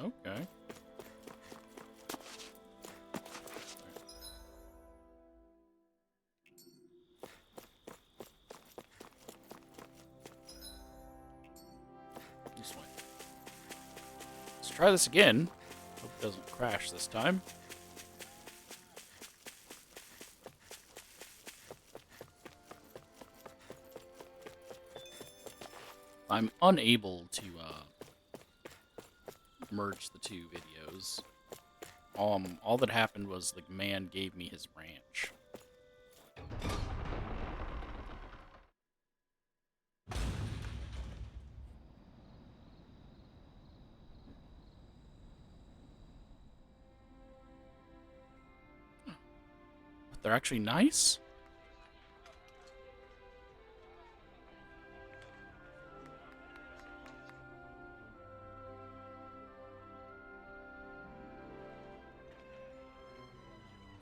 Okay. This way. Let's try this again. Hope it doesn't crash this time. I'm unable to merge the two videos. All that happened was the man gave me his ranch. But they're actually nice?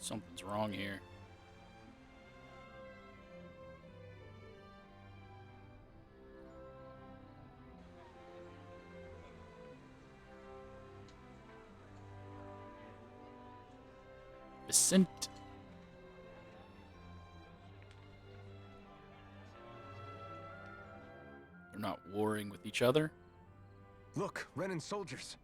Something's wrong here. Vicent. They're not warring with each other. Look, Renan soldiers.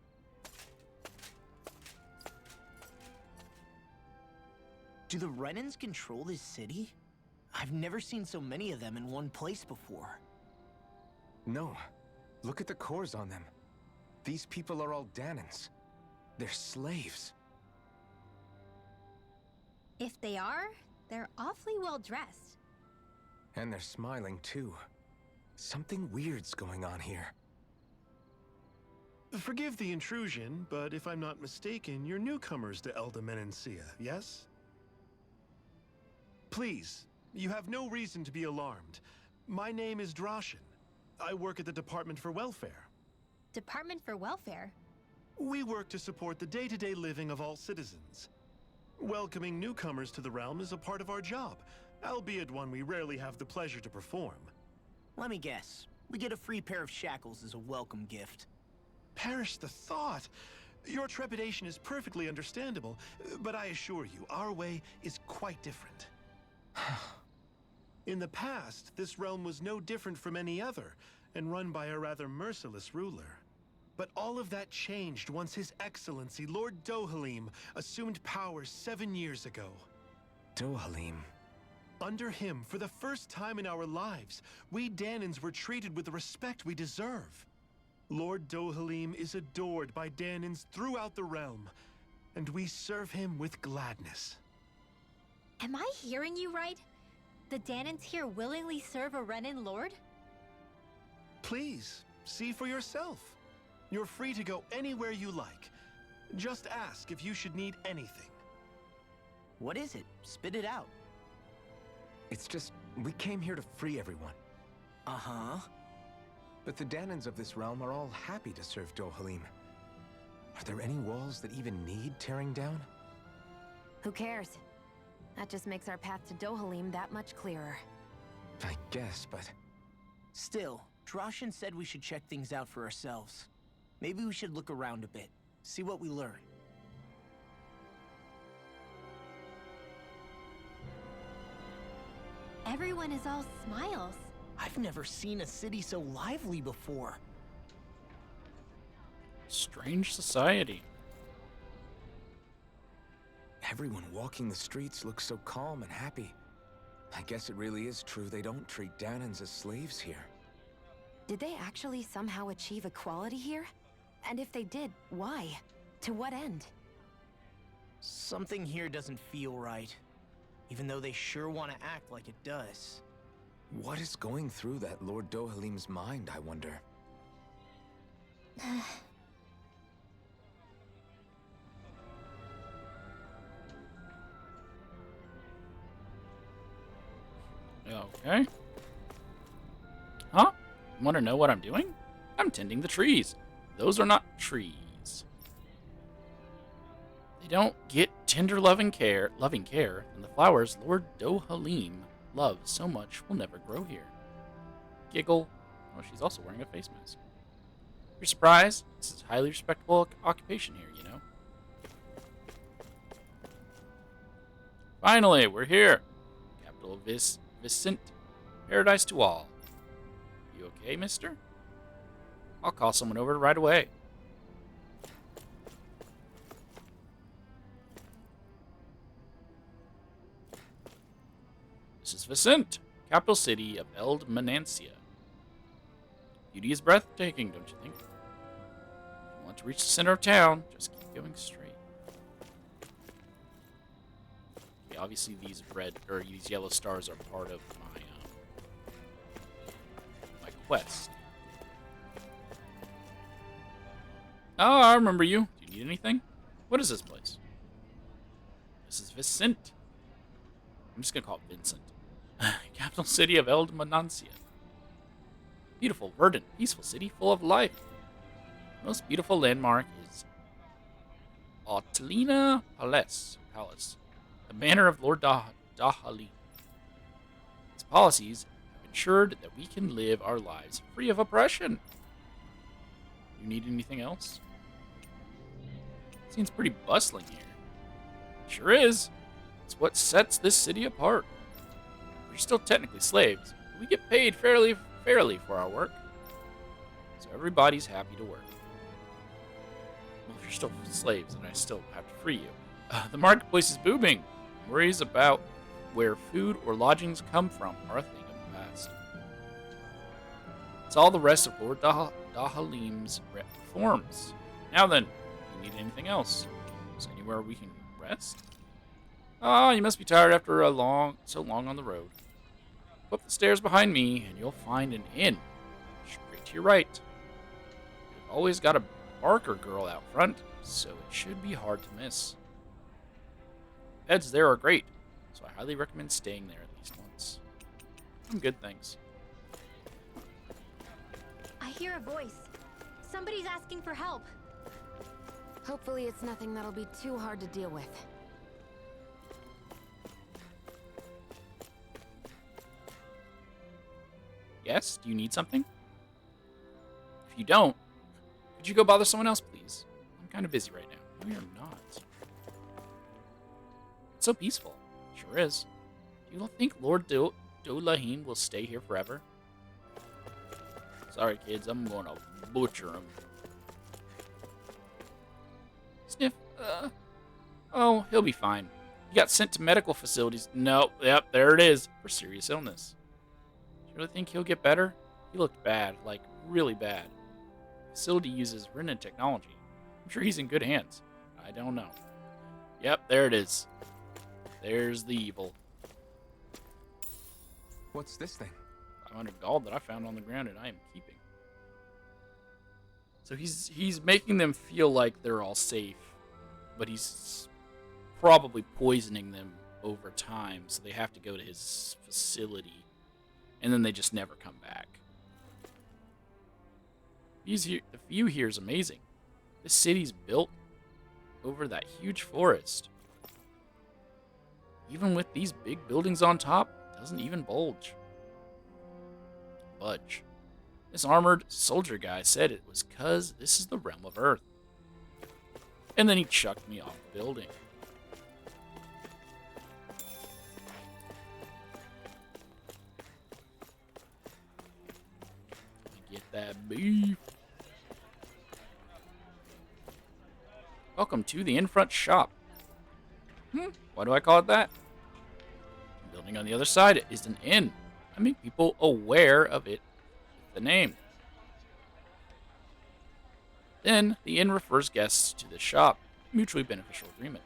Do the Renans control this city? I've never seen so many of them in one place before. No. Look at the cores on them. These people are all Danans. They're slaves. If they are, they're awfully well dressed. And they're smiling too. Something weird's going on here. Forgive the intrusion, but if I'm not mistaken, you're newcomers to Elda Menencia, yes? Please, you have no reason to be alarmed. My name is Droshin. I work at the Department for Welfare. Department for Welfare? We work to support the day-to-day living of all citizens. Welcoming newcomers to the realm is a part of our job, albeit one we rarely have the pleasure to perform. Let me guess. We get a free pair of shackles as a welcome gift. Perish the thought! Your trepidation is perfectly understandable, but I assure you, our way is quite different. In the past, this realm was no different from any other, and run by a rather merciless ruler. But all of that changed once His Excellency, Lord Dohalim, assumed power 7 years ago. Dohalim. Under him, for the first time in our lives, we Danans were treated with the respect we deserve. Lord Dohalim is adored by Danans throughout the realm, and we serve him with gladness. Am I hearing you right? The Danans here willingly serve a Renan lord? Please, see for yourself. You're free to go anywhere you like. Just ask if you should need anything. What is it? Spit it out. It's just, we came here to free everyone. Uh-huh. But the Danans of this realm are all happy to serve Dohalim. Are there any walls that even need tearing down? Who cares? That just makes our path to Dohalim that much clearer. I guess, but... Still, Droshin said we should check things out for ourselves. Maybe we should look around a bit, see what we learn. Everyone is all smiles. I've never seen a city so lively before. Strange society. Everyone walking the streets looks so calm and happy. I guess it really is true they don't treat Danans as slaves here. Did they actually somehow achieve equality here? And if they did, why? To what end? Something here doesn't feel right. Even though they sure want to act like it does. What is going through that Lord Dohalim's mind, I wonder? Okay. Huh? Want to know what I'm doing? I'm tending the trees. Those are not trees. They don't get tender loving care, and the flowers Lord Dohalim loves so much will never grow here. Giggle. Oh, she's also wearing a face mask. You're surprised? This is a highly respectable occupation here, you know? Finally, we're here. Capital of Vicent. Paradise to all. You okay, mister? I'll call someone over right away. This is Vicent, capital city of Eld Manancia. Beauty is breathtaking, don't you think? If you want to reach the center of town, just keep going straight. Okay, obviously these these yellow stars are part of my quest. Oh, I remember you. Do you need anything? What is this place? This is Vicent. I'm just gonna call it Vincent. Capital city of Eld Manancia. Beautiful, verdant, peaceful city full of life. The most beautiful landmark is Otlina Palace, the manor of Lord Dahali. Its policies have ensured that we can live our lives free of oppression. You need anything else? Seems pretty bustling here. Sure is. It's what sets this city apart. We're still technically slaves, but we get paid fairly for our work. So everybody's happy to work. Well, if you're still slaves, then I still have to free you. The marketplace is booming. Worries about where food or lodgings come from are a thing of the past. It's all the rest of Lord Dahalim's reforms. Now then, you need anything else? Is there anywhere we can rest? Ah, you must be tired after so long on the road. Go up the stairs behind me, and you'll find an inn. Straight to your right. We've always got a Barker girl out front, so it should be hard to miss. Beds there are great, so I highly recommend staying there at least once. Some good things. I hear a voice. Somebody's asking for help. Hopefully it's nothing that'll be too hard to deal with. Yes? Do you need something? If you don't, could you go bother someone else, please? I'm kind of busy right now. No, you're not. It's so peaceful. Sure is. Do you think Lord Dolahim will stay here forever? Sorry, kids. I'm going to butcher him. Sniff. Oh, he'll be fine. He got sent to medical facilities. No, yep, there it is. For serious illness. Do you really think he'll get better? He looked bad, like really bad. The facility uses Renan technology. I'm sure he's in good hands. I don't know. Yep, there it is. There's the evil. What's this thing? 500 gold that I found on the ground and I am keeping. So he's making them feel like they're all safe, but he's probably poisoning them over time, so they have to go to his facility, and then they just never come back. The view here is amazing. This city's built over that huge forest. Even with these big buildings on top, it doesn't even budge. This armored soldier guy said it was 'cause this is the realm of Earth. And then he chucked me off the building. Get that beef. Welcome to the in-front shop. Why do I call it that? The building on the other side is an inn. I make people aware of it with the name. Then the inn refers guests to the shop. Mutually beneficial agreement.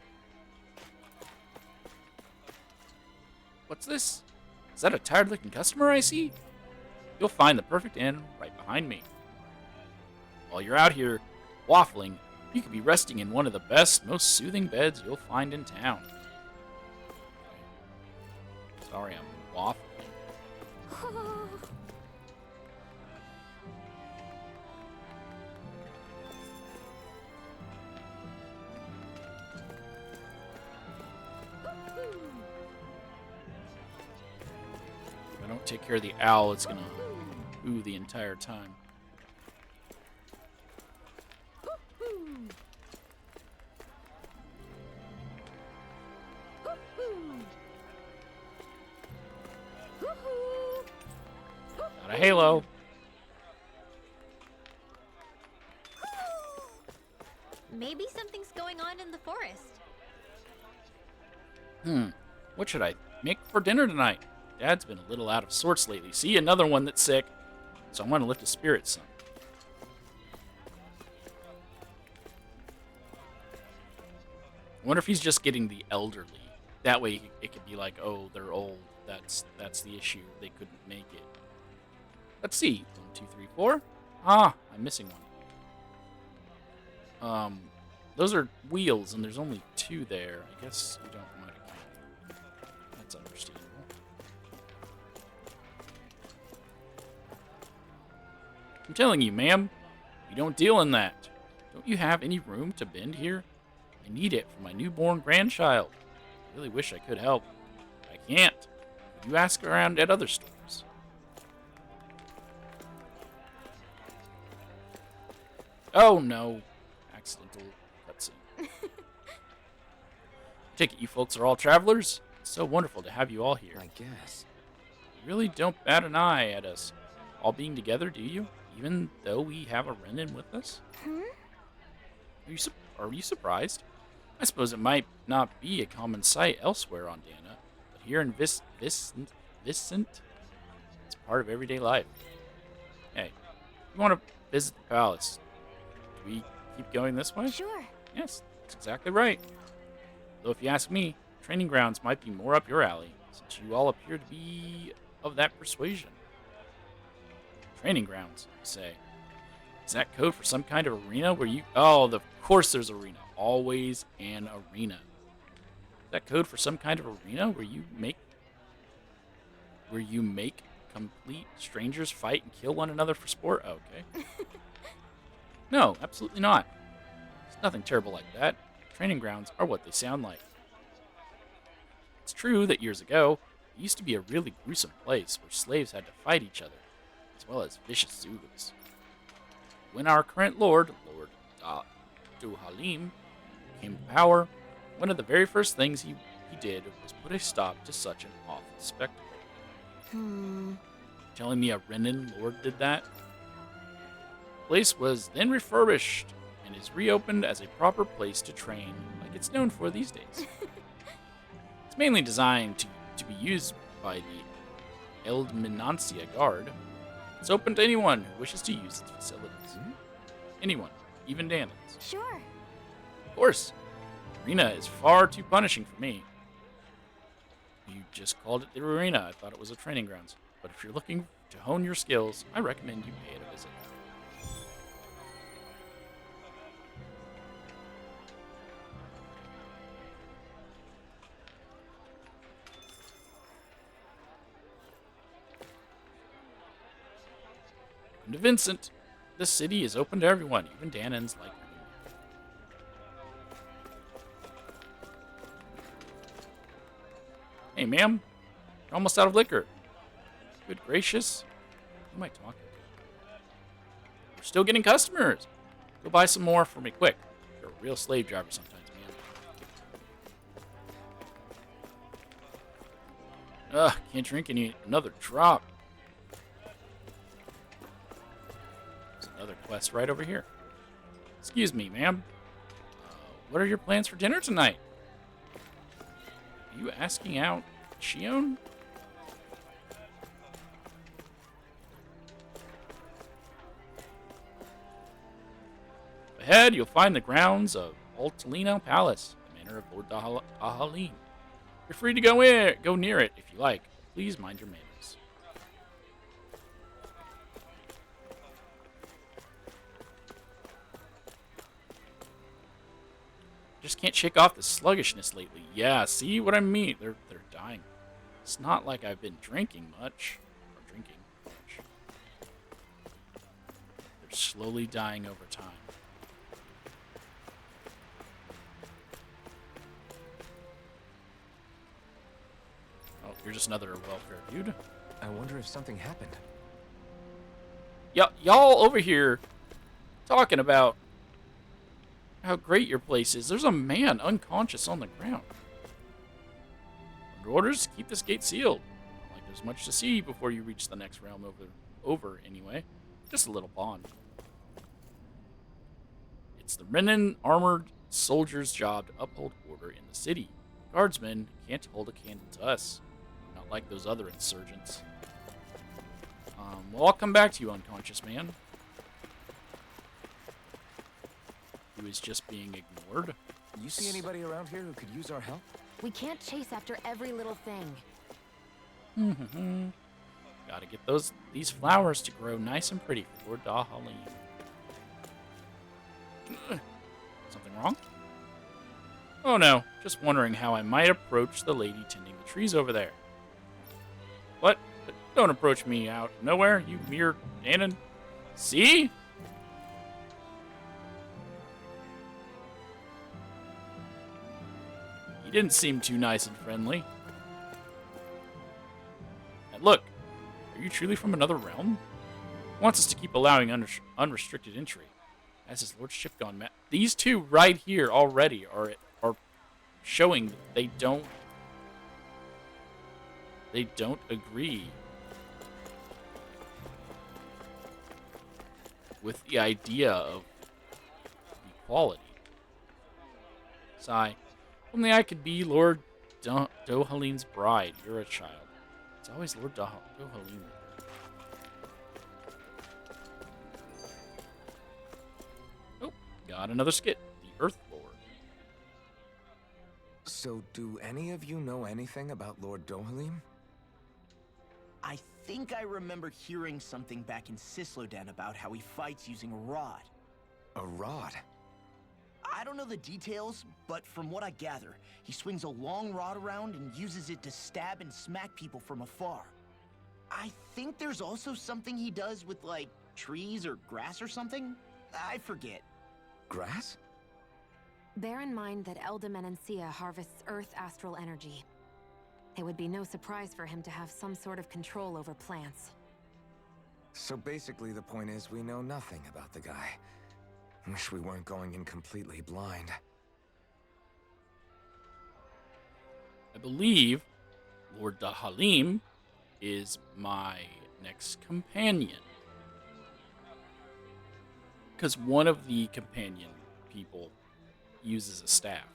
What's this? Is that a tired-looking customer I see? You'll find the perfect inn right behind me. While you're out here waffling, you could be resting in one of the best, most soothing beds you'll find in town. Sorry, I'm waffling. If I don't take care of the owl, it's gonna ooh the entire time. halo. Maybe something's going on in the forest. What should I make for dinner tonight? Dad's been a little out of sorts lately. See, another one that's sick. So I want to lift his spirits some. I wonder if he's just getting the elderly. That way it could be like, oh, they're old. That's the issue. They couldn't make it. Let's see. 1, 2, 3, 4. Ah, I'm missing one. Those are wheels, and there's only 2 there. I guess you don't want to count. That's understandable. I'm telling you, ma'am, we don't deal in that. Don't you have any room to bend here? I need it for my newborn grandchild. I really wish I could help. I can't. Could you ask around at other stores? Oh no. Accidental cutscene. Take it you folks are all travelers? It's so wonderful to have you all here. I guess. You really don't bat an eye at us all being together, do you? Even though we have a Renin with us? Are you surprised? I suppose it might not be a common sight elsewhere on Dana, but here in Vicent, it's part of everyday life. Hey, you want to visit the palace? Do we keep going this way? Sure. Yes, that's exactly right. Though if you ask me, training grounds might be more up your alley, since you all appear to be of that persuasion. Training grounds, you say. Is that code for some kind of arena where you... Oh, of course there's arena. Always an arena. Is that code for some kind of arena where you make complete strangers fight and kill one another for sport? Oh, okay. No, absolutely not. It's nothing terrible like that. Training grounds are what they sound like. It's true that years ago, it used to be a really gruesome place where slaves had to fight each other, as well as vicious Zulus. When our current Lord Duhalim, came to power, one of the very first things he did was put a stop to such an awful spectacle. Telling me a Renin lord did that? The place was then refurbished and is reopened as a proper place to train like it's known for these days. It's mainly designed to be used by the Eldminancia Guard. It's open to anyone who wishes to use its facilities. Anyone, even Danans. Sure. Of course. Arena is far too punishing for me. You just called it the arena. I thought it was a training grounds. But if you're looking to hone your skills, I recommend you pay it a visit. Welcome to Vincent. This city is open to everyone, even Danans like me. Hey, ma'am. You're almost out of liquor. Good gracious. Who am I talking to? We're still getting customers. Go buy some more for me, quick. You're a real slave driver sometimes, man. Ugh, can't drink another drop. There's another quest right over here. Excuse me, ma'am. What are your plans for dinner tonight? Are you asking out Shion? Ahead, you'll find the grounds of Altalino Palace, the manor of Lord Ahalim. You're free to go near it if you like. Please mind your manners. Just can't shake off the sluggishness lately. Yeah, see what I mean? They're dying. It's not like I've been drinking much. They're slowly dying over time. Oh, you're just another welfare dude. I wonder if something happened. Y'all over here talking about how great your place is. There's a man unconscious on the ground. Under orders, keep this gate sealed. Like there's much to see before you reach the next realm over over anyway. Just a little bond. It's the Renan armored soldier's job to uphold order in the city. Guardsmen can't hold a candle to us. Not like those other insurgents. Well, I'll come back to you, unconscious man. Who is just being ignored. You see anybody around here who could use our help? We can't chase after every little thing. Gotta get these flowers to grow nice and pretty for Lord Dahalim. Something wrong? Oh no, just wondering how I might approach the lady tending the trees over there. What? But don't approach me out of nowhere, you mere Danon. See? He didn't seem too nice and friendly. And look, are you truly from another realm? He wants us to keep allowing unrestricted entry. As his lordship gone mad. These two right here already are showing that they don't agree with the idea of equality. Sigh. Only I could be Lord Dohalim's bride. You're a child. It's always Lord Dohalim. Oh, got another skit. The Earth Lord. So, do any of you know anything about Lord Dohalim? I think I remember hearing something back in Sislodan about how he fights using a rod. A rod? I don't know the details, but from what I gather, he swings a long rod around and uses it to stab and smack people from afar. I think there's also something he does with, like, trees or grass or something? I forget. Grass? Bear in mind that Elda Menancia harvests Earth astral energy. It would be no surprise for him to have some sort of control over plants. So basically the point is we know nothing about the guy. Wish we weren't going in completely blind. I believe Lord Dahalim is my next companion. Because one of the companion people uses a staff.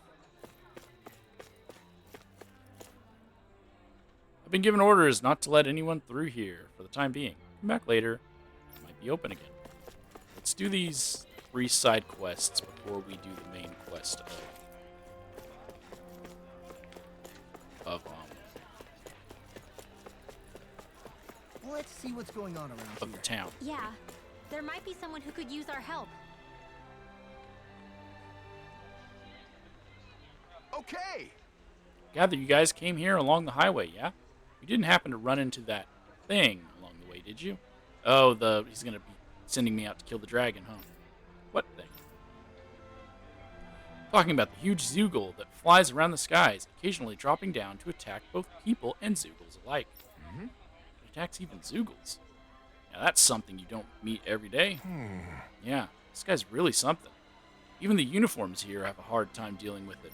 I've been given orders not to let anyone through here for the time being. Come back later. It might be open again. Let's do these 3 side quests before we do the main quest of Let's see what's going on around the here. town. Yeah, there might be someone who could use our help. Okay! Gather you guys came here along the highway, yeah? You didn't happen to run into that thing along the way, did you? Oh, he's gonna be sending me out to kill the dragon, huh? What thing? Talking about the huge Zoogle that flies around the skies, occasionally dropping down to attack both people and Zoogles alike. Mm-hmm. It attacks even Zoogles. Now that's something you don't meet every day. Yeah, this guy's really something. Even the uniforms here have a hard time dealing with it.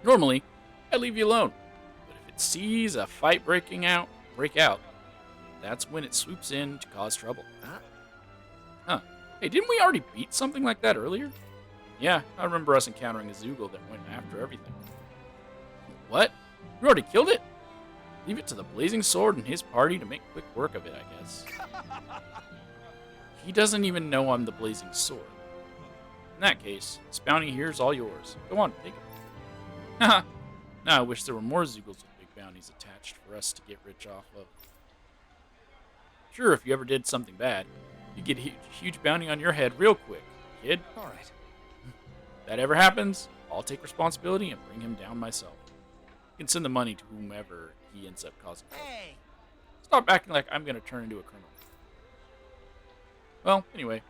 Normally, I leave you alone, but if it sees a fight break out, that's when it swoops in to cause trouble. Huh. Hey, didn't we already beat something like that earlier? Yeah, I remember us encountering a Zoogle that went after everything. What? You already killed it? Leave it to the Blazing Sword and his party to make quick work of it, I guess. He doesn't even know I'm the Blazing Sword. In that case, this bounty here is all yours. Go on, take it. Haha. Now I wish there were more Zoogles with big bounties attached for us to get rich off of. Sure, if you ever did something bad, you'd get a huge bounty on your head real quick, kid. Alright. If that ever happens, I'll take responsibility and bring him down myself. You can send the money to whomever he ends up causing. Hey! Stop acting like I'm going to turn into a criminal. Well, anyway.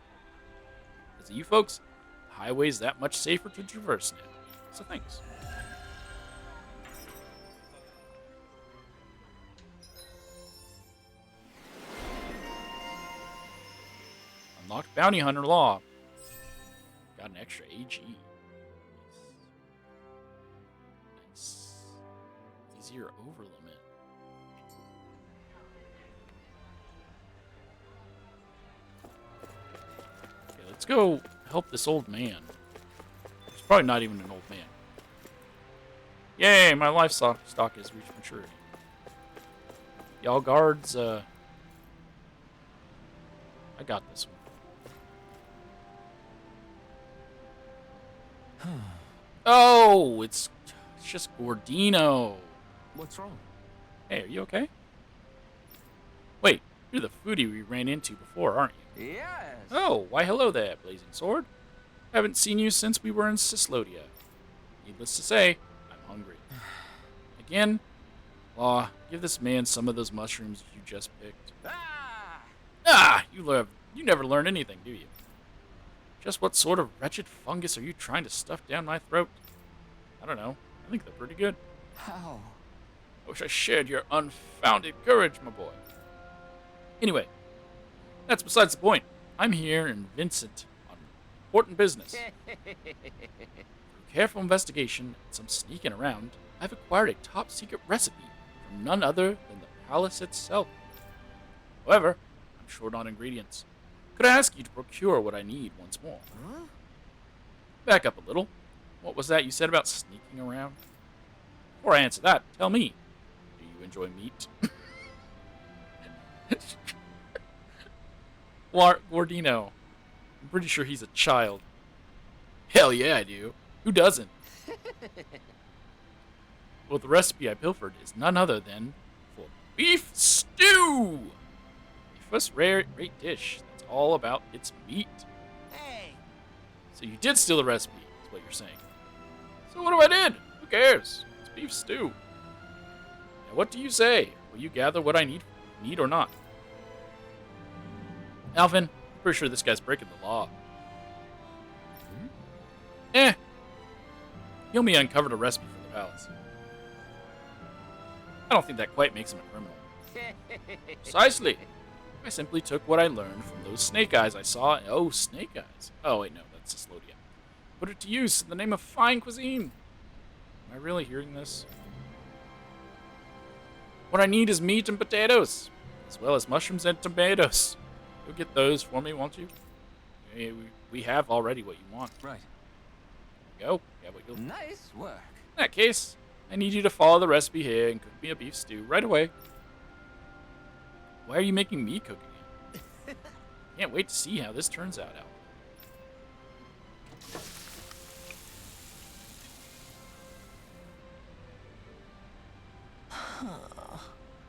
As you folks, the highway's that much safer to traverse now. So thanks. Unlocked Bounty Hunter Law. Got an extra AG. Nice. Easier over limit. go help this old man. He's probably not even an old man. Yay, my livestock has reached maturity. Y'all guards, I got this one. Oh, it's just Gordino. What's wrong? Hey, are you okay? Wait, you're the foodie we ran into before, aren't you? Yes. Oh, why hello there, Blazing Sword. Haven't seen you since we were in Cislodia. Needless to say, I'm hungry. Again? Aw, give this man some of those mushrooms you just picked. You never learn anything, do you? Just what sort of wretched fungus are you trying to stuff down my throat? I don't know. I think they're pretty good. How? I wish I shared your unfounded courage, my boy. Anyway, that's besides the point. I'm here in Vincent on important business. Through careful investigation and some sneaking around, I've acquired a top-secret recipe from none other than the palace itself. However, I'm short on ingredients. Could I ask you to procure what I need once more? Huh? Back up a little. What was that you said about sneaking around? Before I answer that, tell me, do you enjoy meat? Gordino. I'm pretty sure he's a child. Hell yeah, I do. Who doesn't? Well, the recipe I pilfered is none other than for beef stew. A first-rate dish that's all about its meat. Hey! So you did steal the recipe, is what you're saying. So what if I did? Who cares? It's beef stew. Now what do you say? Will you gather what I need or not? Alvin, I'm pretty sure this guy's breaking the law. He only uncovered a recipe for the palace. I don't think that quite makes him a criminal. Precisely. I simply took what I learned from those snake eyes I saw. Oh, snake eyes. Oh, wait, no, that's Cislodia. Put it to use in the name of fine cuisine. Am I really hearing this? What I need is meat and potatoes, as well as mushrooms and tomatoes. You'll get those for me, won't you? We have already what you want. Right. Go. Yeah, what you'll... Nice work. In that case, I need you to follow the recipe here and cook me a beef stew right away. Why are you making me cook again? Can't wait to see how this turns out, Al.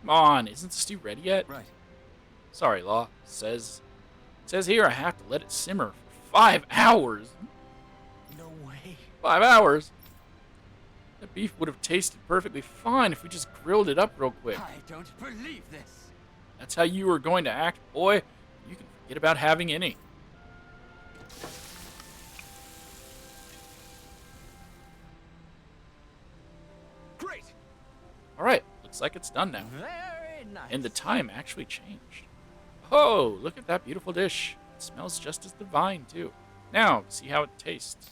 Come on, isn't the stew ready yet? Right. Sorry, Law. It says here I have to let it simmer for 5 hours. No way. 5 hours? That beef would have tasted perfectly fine if we just grilled it up real quick. I don't believe this. That's how you were going to act, boy. You can forget about having any. Great. All right, looks like it's done now. Very nice. And the time actually changed. Oh, look at that beautiful dish. It smells just as divine, too. Now, see how it tastes.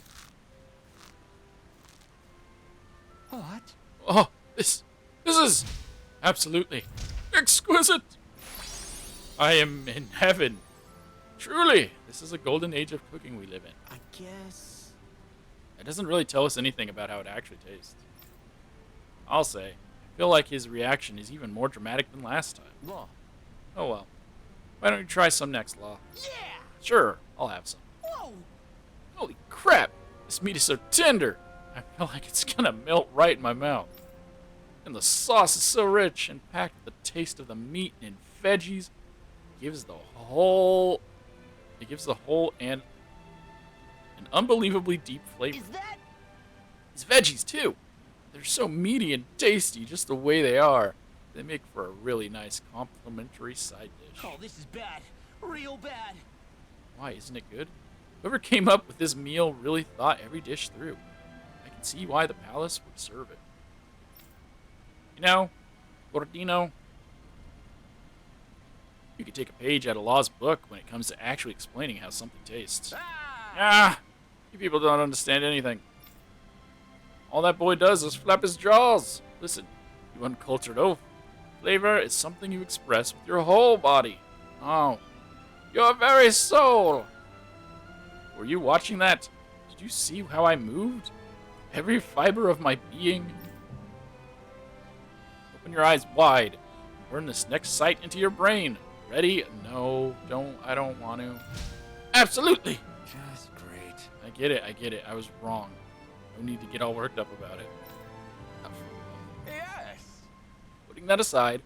What? Oh, this is absolutely exquisite. I am in heaven. Truly, this is a golden age of cooking we live in. I guess... It doesn't really tell us anything about how it actually tastes. I'll say, I feel like his reaction is even more dramatic than last time. Law. Oh well. Why don't you try some next, Law? Yeah! Sure, I'll have some. Whoa! Holy crap! This meat is so tender! I feel like it's gonna melt right in my mouth. And the sauce is so rich and packed with the taste of the meat and veggies. It gives the whole and an unbelievably deep flavor. Is that... These veggies, too. They're so meaty and tasty just the way they are. They make for a really nice complimentary side dish. Oh, this is bad. Real bad. Why, isn't it good? Whoever came up with this meal really thought every dish through. I can see why the palace would serve it. You know, Gordino, you could take a page out of Law's book when it comes to actually explaining how something tastes. Ah, you people don't understand anything. All that boy does is flap his jaws. Listen, you uncultured oaf. Flavor is something you express with your whole body. Oh, your very soul. Were you watching that? Did you see how I moved? Every fiber of my being. Open your eyes wide. Burn this next sight into your brain. Ready? No, don't. I don't want to. Absolutely. Just great. I get it. I get it. I was wrong. No need to get all worked up about it. Yes! Putting that aside,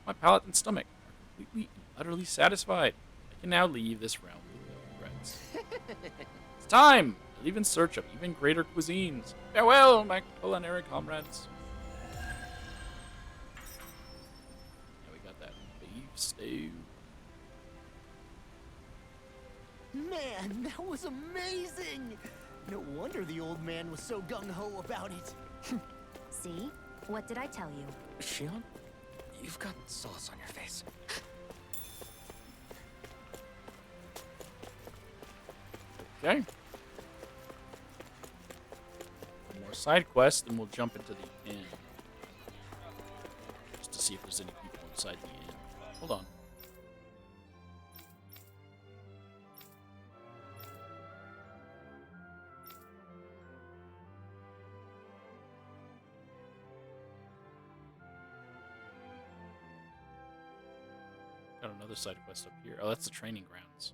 my palate and stomach are completely and utterly satisfied. I can now leave this realm with no regrets. It's time! I leave in search of even greater cuisines. Farewell, my culinary comrades. Now we got that beef stew. Man, that was amazing! No wonder the old man was so gung-ho about it. See? What did I tell you? Shion, you've got sauce on your face. Okay. One more side quest, and we'll jump into the inn. Just to see if there's any people inside the inn. Hold on. Got another side quest up here. Oh, that's the training grounds.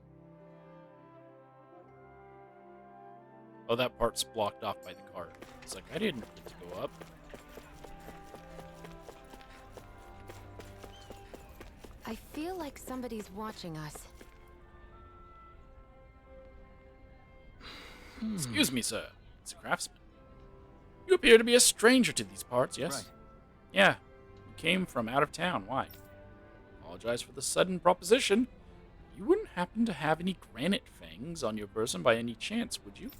Oh, that part's blocked off by the cart. It's like, I didn't get to go up. I feel like somebody's watching us. Excuse me, sir. It's a craftsman. You appear to be a stranger to these parts, yes? Right. Yeah. You came from out of town. Why? Apologize for the sudden proposition. You wouldn't happen to have any granite fangs on your person by any chance, would you?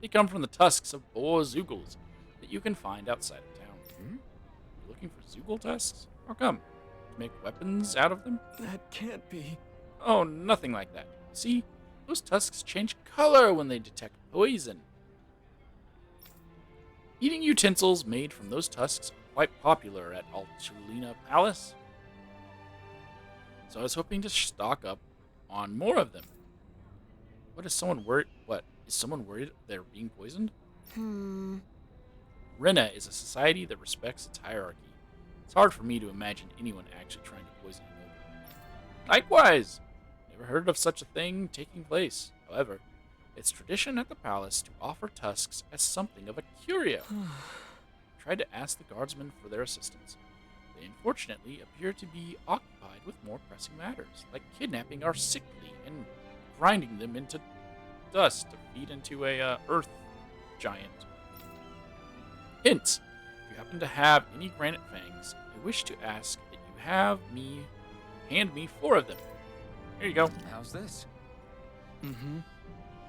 They come from the tusks of boar zeugles that you can find outside of town. Hmm? You're looking for zeugl tusks? How come? To make weapons out of them? That can't be. Oh, nothing like that. See, those tusks change color when they detect poison. Eating utensils made from those tusks are quite popular at Altulina Palace. So I was hoping to stock up on more of them. What is someone worried? What is someone worried they're being poisoned? Rena is a society that respects its hierarchy. It's hard for me to imagine anyone actually trying to poison an noble. Likewise, never heard of such a thing taking place. However, it's tradition at the palace to offer tusks as something of a curio. I tried to ask the guardsmen for their assistance. They unfortunately appear to be occupied with more pressing matters, like kidnapping our sickly and grinding them into dust to feed into a earth giant. Hint: if you happen to have any granite fangs, I wish to ask that you hand me 4 of them. Here you go. How's this?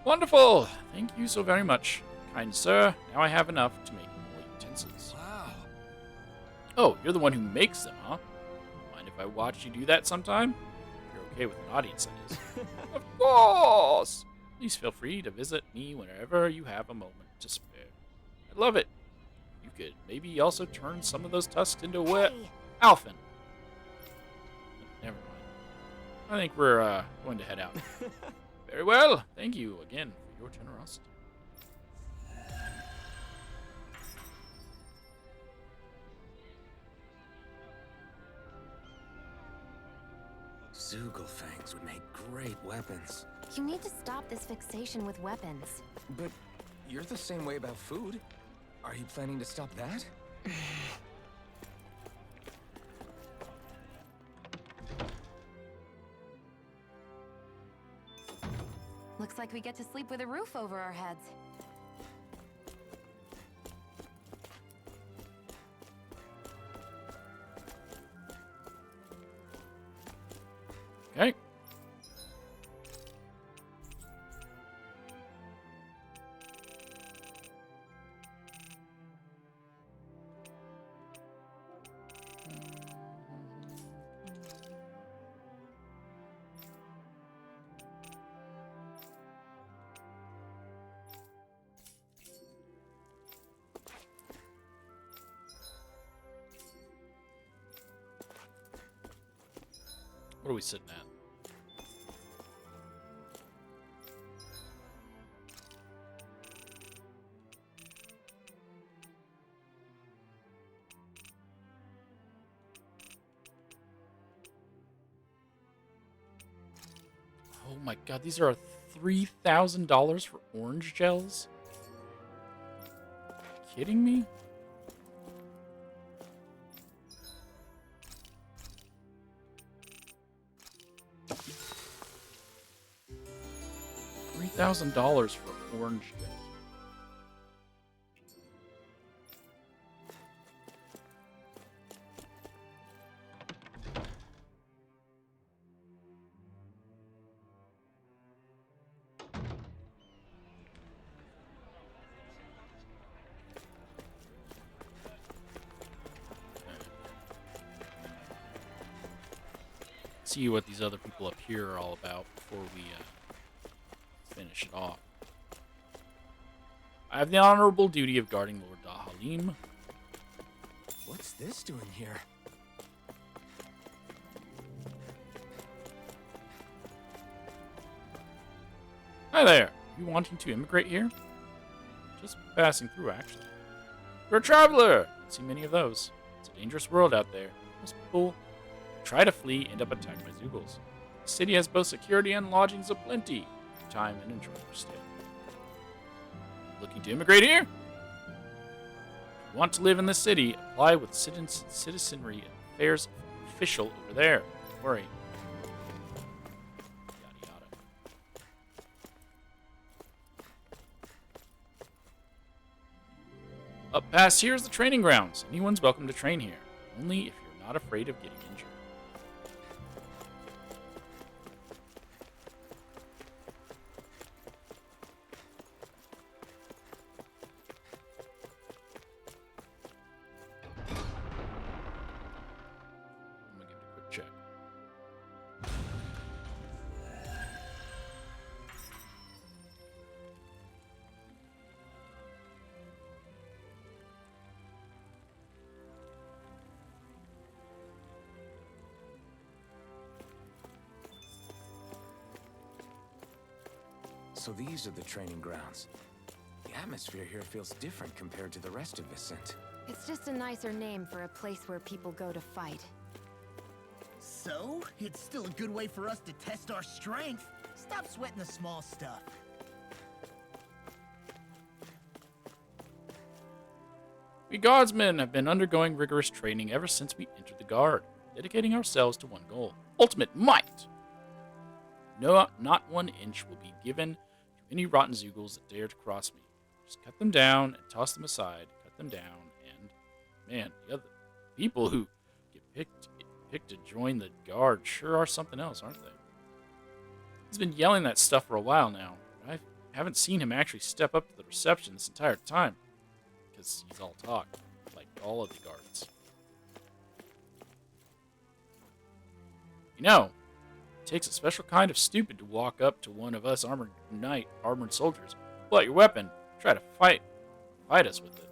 Wonderful! Thank you so very much, kind sir. Now I have enough to make more utensils. Wow. Oh, you're the one who makes them, huh? Mind if I watch you do that sometime? If you're okay with an audience, that is. Of course! Please feel free to visit me whenever you have a moment to spare. I'd love it. You could maybe also turn some of those tusks into Hey! Alphen. Never mind. I think we're going to head out. Very well. Thank you again for your generosity. Zeugl fangs would make great weapons. You need to stop this fixation with weapons. But you're the same way about food. Are you planning to stop that? Looks like we get to sleep with a roof over our heads. Okay. What are we sitting at? Oh my god, these are $3,000 for orange gels? Are you kidding me? $3,000 for orange gels. See what these other people up here are all about before we finish it off. I have the honorable duty of guarding Lord Dahalim. What's this doing here? Hi there. You wanting to immigrate here? Just passing through, actually. You're a traveler! Don't see many of those. It's a dangerous world out there. Most people try to flee, end up attacked by Zoogles. The city has both security and lodgings aplenty. Time and enjoy your stay. Looking to immigrate here? If you want to live in the city, apply with citizenry and affairs official over there. Don't worry. Yada yada. Up past here is the training grounds. Anyone's welcome to train here, only if you're not afraid of getting injured. I'm gonna give it a quick check. So these are the training grounds. The atmosphere here feels different compared to the rest of Vicent. It's just a nicer name for a place where people go to fight. So, it's still a good way for us to test our strength. Stop sweating the small stuff. We guardsmen have been undergoing rigorous training ever since we entered the guard, dedicating ourselves to one goal: ultimate might. No, not 1 inch will be given to any rotten Zoogles that dare to cross me. Just cut them down and toss them aside. Cut them down and, man, the other people who get picked to join the guard sure are something else, aren't they? He's been yelling that stuff for a while now. I haven't seen him actually step up to the reception this entire time, because he's all talk, like all of the guards. You know, it takes a special kind of stupid to walk up to one of us armored soldiers, pull out your weapon, try to fight us with it.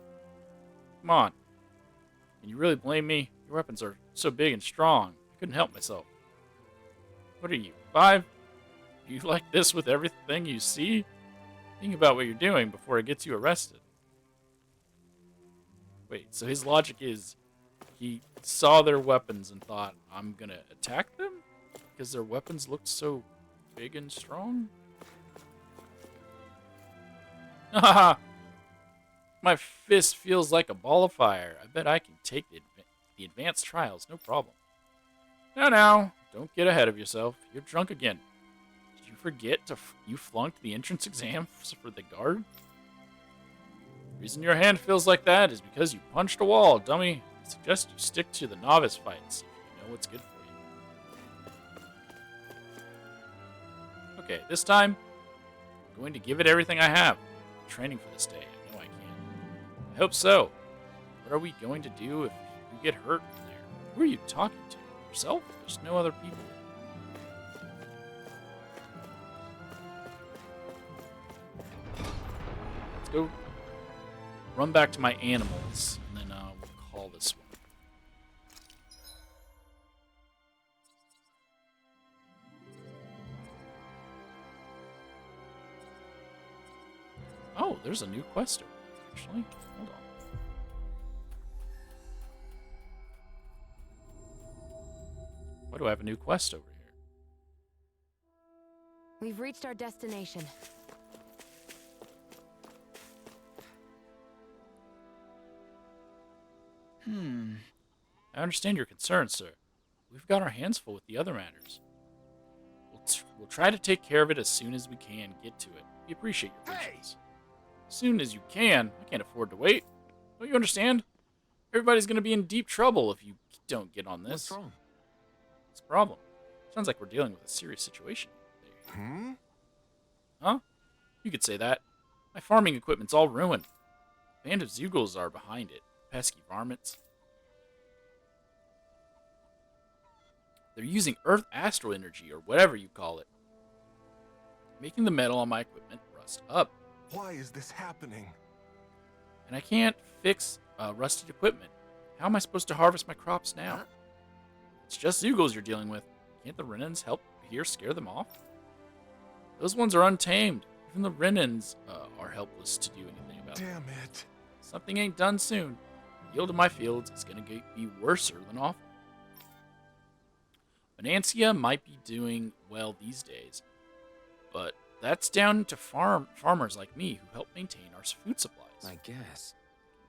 Come on. Can you really blame me? Your weapons are so big and strong. I couldn't help myself. What are you, 5? Are you like this with everything you see? Think about what you're doing before it gets you arrested. Wait, so his logic is he saw their weapons and thought, I'm gonna attack them? Because their weapons looked so big and strong? Haha! My fist feels like a ball of fire. I bet I can take the advanced trials, no problem. Now, don't get ahead of yourself. You're drunk again. Did you forget you flunked the entrance exam for the guard? The reason your hand feels like that is because you punched a wall, dummy. I suggest you stick to the novice fights if you know what's good for you. Okay, this time, I'm going to give it everything I have. I'm training for this day. I know I can. I hope so. What are we going to do if you get hurt in there? Who are you talking to? Yourself? There's no other people. Let's go run back to my animals, and then we'll call this one. Oh, there's a new quest over there, actually. Hold on. Why do I have a new quest over here? We've reached our destination. I understand your concerns, sir. We've got our hands full with the other matters. We'll try to take care of it as soon as we can get to it. We appreciate your patience. As soon as you can. I can't afford to wait. Don't you understand? Everybody's going to be in deep trouble if you don't get on this. What's wrong? It's a problem. Sounds like we're dealing with a serious situation. Huh? You could say that. My farming equipment's all ruined. A band of Zeugles are behind it. Pesky varmints. They're using Earth astral energy, or whatever you call it, making the metal on my equipment rust up. Why is this happening? And I can't fix rusted equipment. How am I supposed to harvest my crops now? It's just Zeugles you're dealing with. Can't the Renans help here scare them off? Those ones are untamed. Even the Renans are helpless to do anything about it. Damn it. Something ain't done soon. The yield of my fields is going to be worser than awful. Venantia might be doing well these days, but that's down to farmers like me who help maintain our food supplies. I guess.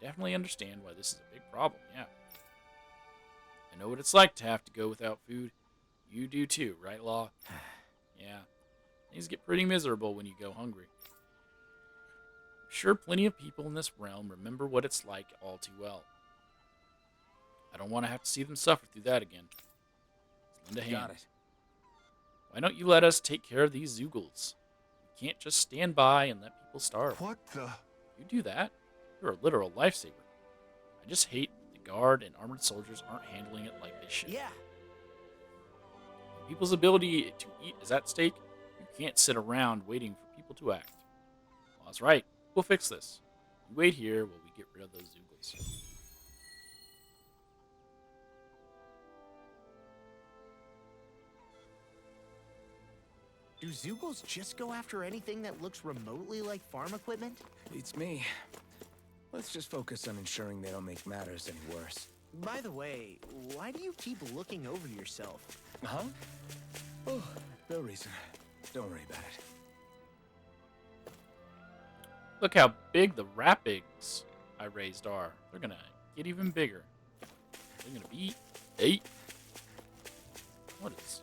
Definitely understand why this is a big problem, yeah. I know what it's like to have to go without food. You do too, right, Law? Yeah. Things get pretty miserable when you go hungry. I'm sure plenty of people in this realm remember what it's like all too well. I don't want to have to see them suffer through that again. Let's lend a hand. Got it. Why don't you let us take care of these Zeugles? We can't just stand by and let people starve. What the? You do that, you're a literal lifesaver. I just hate that the guard and armored soldiers aren't handling it like they should. Yeah. When people's ability to eat is at stake, you can't sit around waiting for people to act. Well, that's right. We'll fix this. You wait here while we get rid of those Zeugles. Do Zeugles just go after anything that looks remotely like farm equipment? Beats me. Let's just focus on ensuring they don't make matters any worse. By the way, why do you keep looking over yourself? Huh? Oh, no reason. Don't worry about it. Look how big the rapids I raised are. They're gonna get even bigger. They're gonna be 8. What is...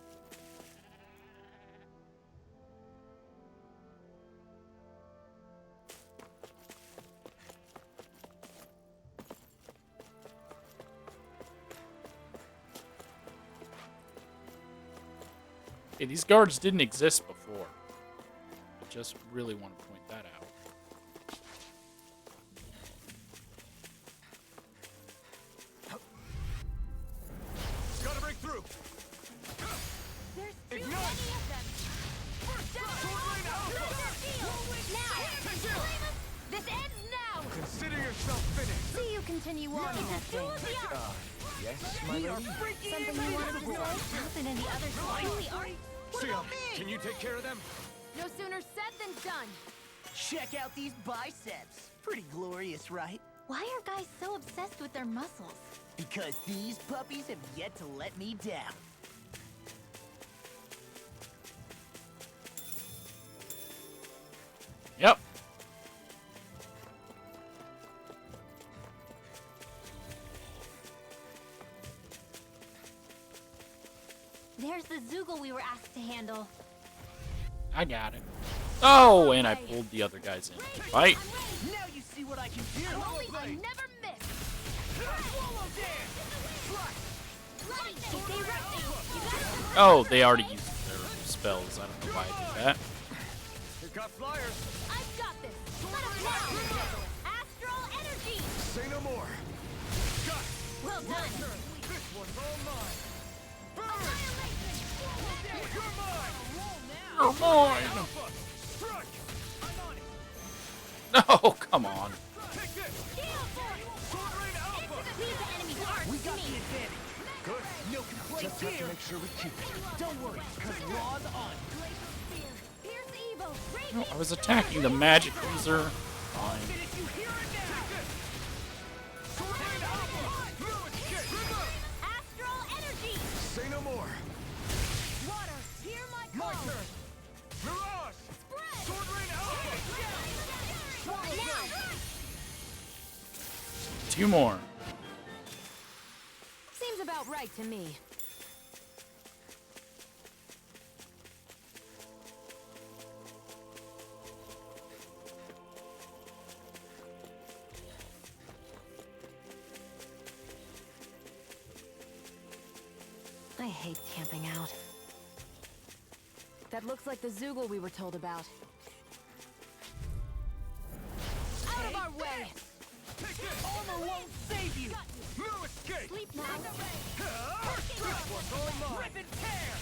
Hey, these guards didn't exist before. I just really want to point that out. Gotta break through. There's too Ignite! many of them. Now, this ends now. Consider yourself finished. See you continue on in that thing. Yes, my lady? Something you wanted to say? Something in the other side. Sia, can you take care of them? No sooner said than done. Check out these biceps. Pretty glorious, right? Why are guys so obsessed with their muscles? Because these puppies have yet to let me down. Yep. There's the Zeugle we were asked to handle. I got it. Oh, and I pulled the other guys in. Fight. Now you see what I can do. I never miss. Oh, they already used their spells. I don't know why I did that. Here got flyers. I've got this. Let us now. Astral energy. Say no more. Got it. Well done. This one's all mine. Burn! You're mine. You're mine. Alpha, strike. I'm on it. No, come on. Take this. Sword Rain Alpha. We got the advantage. Good. No complaints Just have to here. make sure we keep it. Don't worry, because Law's on. No, I was attacking the magic user. Fine. Finish you here and now. Sword Rain Alpha. No escape. Astral energy. Say no more. Water, hear my My call. turn. Mirage. 2 more. Seems about right to me. I hate camping out. That looks like the Zoogle we were told about. Out of our way! Armor won't save you! No escape! Sleep now. Rip and tear!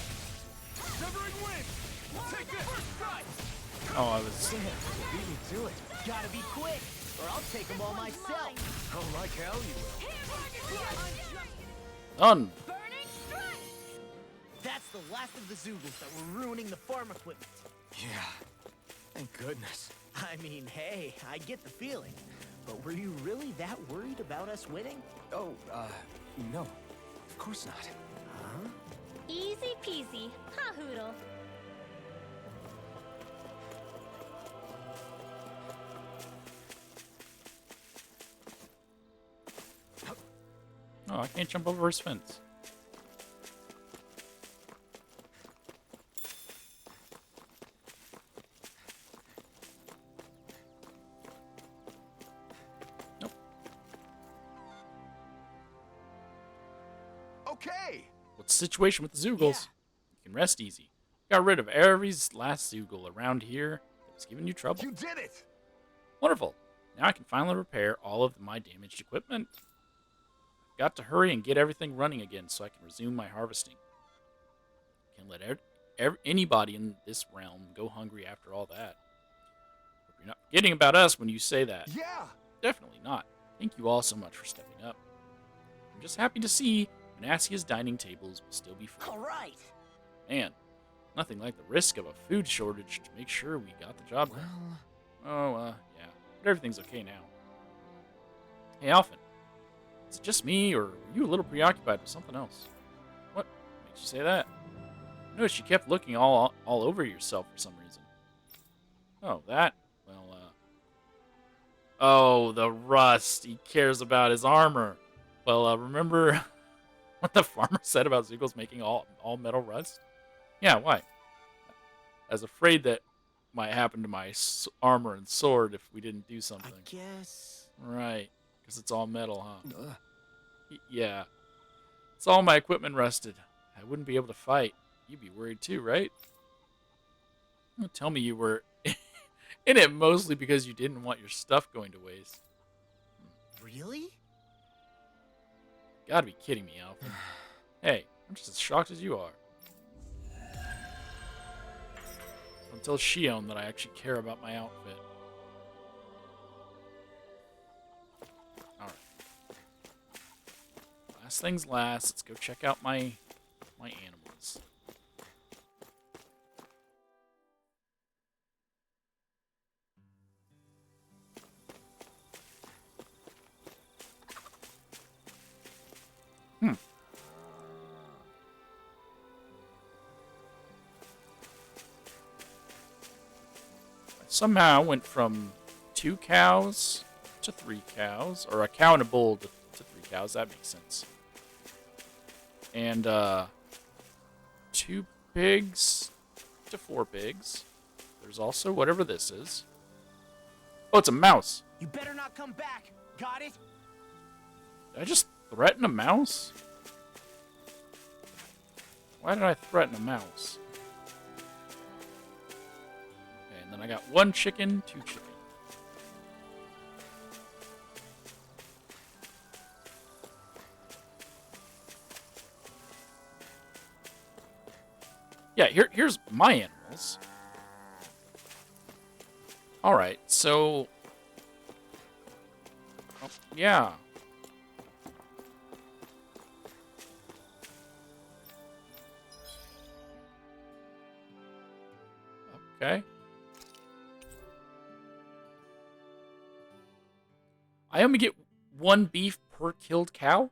Severing wind! Take this! Oh, I was... Beat me to it. Gotta be quick, or I'll take them all myself. Oh, like hell you will. Done. That's the last of the Zoogles that were ruining the farm equipment. Yeah. Thank goodness. I mean, hey, I get the feeling. But were you really that worried about us winning? Oh, no. Of course not. Huh? Easy peasy. Ha hoodle. Oh, I can't jump over his fence. Nope. Okay. What's the situation with the Zoogles? Yeah. You can rest easy. Got rid of every last Zoogle around here that was giving you trouble. You did it. Wonderful. Now I can finally repair all of my damaged equipment. I've got to hurry and get everything running again so I can resume my harvesting. Can't let anybody in this realm go hungry after all that. Hope you're not forgetting about us when you say that. Yeah. Definitely not. Thank you all so much for stepping up. I'm just happy to see Manassia's dining tables will still be full. All right. Man, nothing like the risk of a food shortage to make sure we got the job done. Well, Yeah. But everything's okay now. Hey, Alphen. Is it just me, or were you a little preoccupied with something else? What makes you say that? I noticed you kept looking all over yourself for some reason. Oh, that? Well, Oh, the rust. He cares about his armor. Well, remember what the farmer said about Zoogles making all metal rust? Yeah, why? I was afraid that might happen to my armor and sword if we didn't do something. I guess. Right, because it's all metal, huh? uh, Yeah. It's all my equipment rusted. I wouldn't be able to fight. You'd be worried too, right? Don't tell me you were in it mostly because you didn't want your stuff going to waste. Really? Gotta be kidding me, Alpha. Hey, I'm just as shocked as you are. Don't tell Shion that I actually care about my outfit. Alright. Last things last, let's go check out my animals. Somehow went from 2 cows to 3 cows, or a cow and a bull to 3 cows. That makes sense. And 2 pigs to 4 pigs. There's also whatever this is. Oh, it's a mouse. You better not come back. Got it? Did I just threaten a mouse? Why did I threaten a mouse? Okay, and then I got 1 chicken, 2 chicken. Yeah, here's my animals. Alright, so... oh, yeah. Okay. I only get 1 beef per killed cow?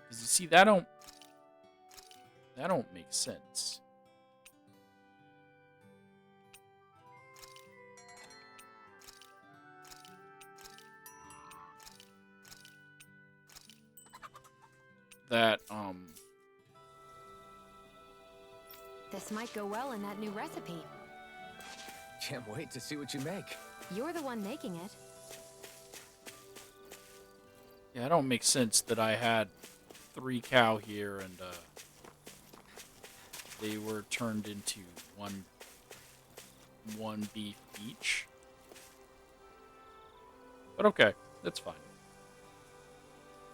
Because you see, that don't make sense. that, This might go well in that new recipe. Can't wait to see what you make. You're the one making it. yeah, it don't make sense that I had 3 cow here and, they were turned into one beef each. But okay, that's fine.